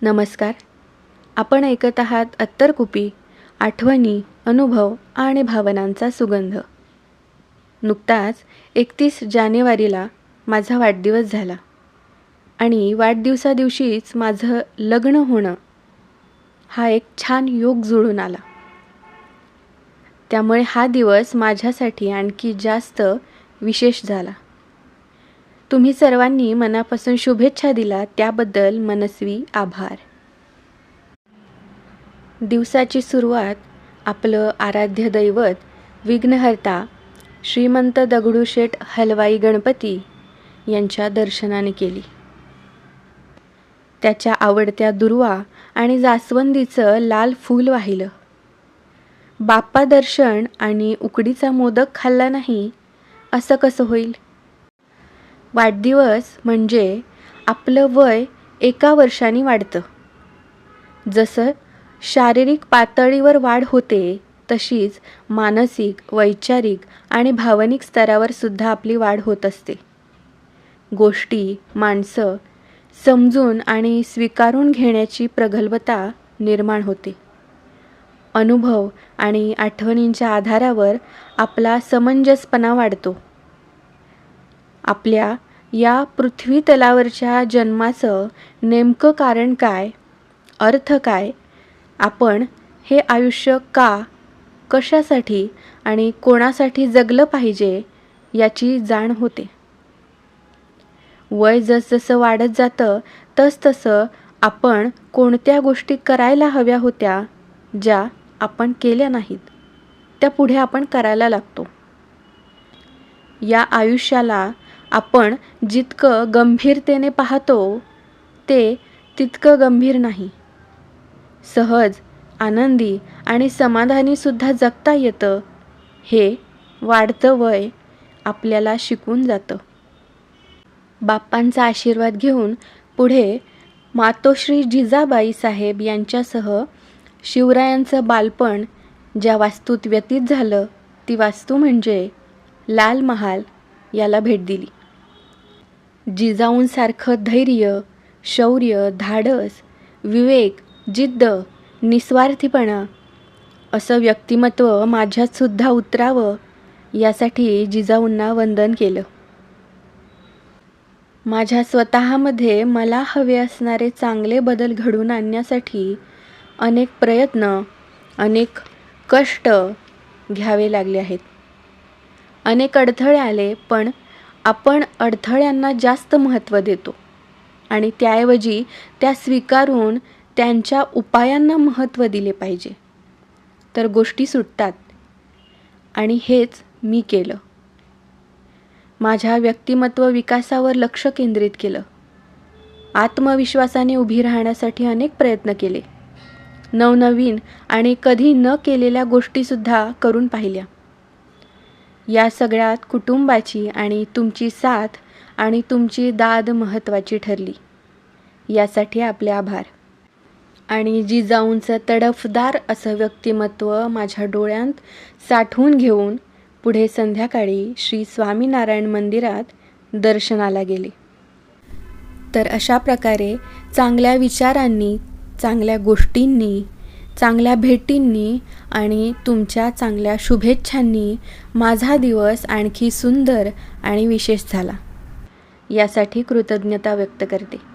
नमस्कार. आपण ऐकत आहात अत्तरकुपी, आठवणी, अनुभव आणि भावनांचा सुगंध. नुकताच 31 जानेवारीला माझा वाढदिवस झाला आणि वाढदिवसादिवशीच माझं लग्न होणं हा एक छान योग जुळून आला. त्यामुळे हा दिवस माझ्यासाठी आणखी जास्त विशेष झाला. तुम्ही सर्वांनी मनापासून शुभेच्छा दिला त्याबद्दल मनस्वी आभार. दिवसाची सुरुवात आपलं आराध्य दैवत विघ्नहर्ता श्रीमंत दगडूशेठ हलवाई गणपती यांच्या दर्शनाने केली. त्याच्या आवडत्या दुर्वा आणि जास्वंदीचं लाल फूल वाहिलं. बाप्पा दर्शन आणि उकडीचा मोदक खाल्ला नाही असं कसं होईल? वाढदिवस म्हणजे आपलं वय 1 वर्षांनी वाढतं. जसं शारीरिक पातळीवर वाढ होते तशीच मानसिक, वैचारिक आणि भावनिक स्तरावर सुद्धा आपली वाढ होत असते. गोष्टी, माणसं समजून आणि स्वीकारून घेण्याची प्रगल्भता निर्माण होते. अनुभव आणि आठवणींच्या आधारावर आपला समंजसपणा वाढतो. आपल्या या पृथ्वी तलावरच्या जन्माचं नेमकं कारण काय, अर्थ काय, आपण हे आयुष्य का, कशासाठी आणि कोणासाठी जगलं पाहिजे याची जाण होते. वय जसजसं वाढत जातं तसतसं आपण कोणत्या गोष्टी करायला हव्या होत्या ज्या आपण केल्या नाहीत त्या पुढे आपण करायला लागतो. या आयुष्याला आपण जितकं गंभीरतेने पाहतो ते तितकं गंभीर नाही. सहज, आनंदी आणि समाधानी सुद्धा जगता येतं हे वाढतं वय आपल्याला शिकवून जातं. बाप्पांचा आशीर्वाद घेऊन पुढे मातोश्री जिजाबाई साहेब यांच्यासह शिवरायांचं बालपण ज्या वास्तूत व्यतीत झालं ती वास्तू म्हणजे लाल महाल याला भेट दिली. जिजाऊंसारखं धैर्य, शौर्य, धाडस, विवेक, जिद्द, निस्वार्थीपणा असं व्यक्तिमत्व माझ्यात सुद्धा उतरावं यासाठी जिजाऊंना वंदन केलं. माझ्या स्वतःमध्ये मला हवे असणारे चांगले बदल घडवून आणण्यासाठी अनेक प्रयत्न, अनेक कष्ट घ्यावे लागले आहेत. अनेक अडथळे आले, पण आपण अडथळ्यांना जास्त महत्त्व देतो आणि त्याऐवजी त्या स्वीकारून त्यांच्या उपायांना महत्त्व दिले पाहिजे तर गोष्टी सुटतात. आणि हेच मी केलं. माझ्या व्यक्तिमत्व विकासावर लक्ष केंद्रित केलं. आत्मविश्वासाने उभी राहण्यासाठी अनेक प्रयत्न केले. नवनवीन आणि कधी न केलेल्या गोष्टीसुद्धा करून पाहिल्या. या सगळ्यात कुटुंबाची आणि तुमची साथ आणि तुमची दाद महत्त्वाची ठरली. यासाठी आपले आभार. आणि जिजाऊंचं तडफदार असं व्यक्तिमत्व माझ्या डोळ्यांत साठवून घेऊन पुढे संध्याकाळी श्री स्वामीनारायण मंदिरात दर्शनाला गेले. तर अशा प्रकारे चांगल्या विचारांनी, चांगल्या गोष्टींनी, चांगल्या भेटींनी आणि तुमच्या चांगल्या शुभेच्छांनी माझा दिवस आणखी सुंदर आणि विशेष झाला. यासाठी कृतज्ञता व्यक्त करते.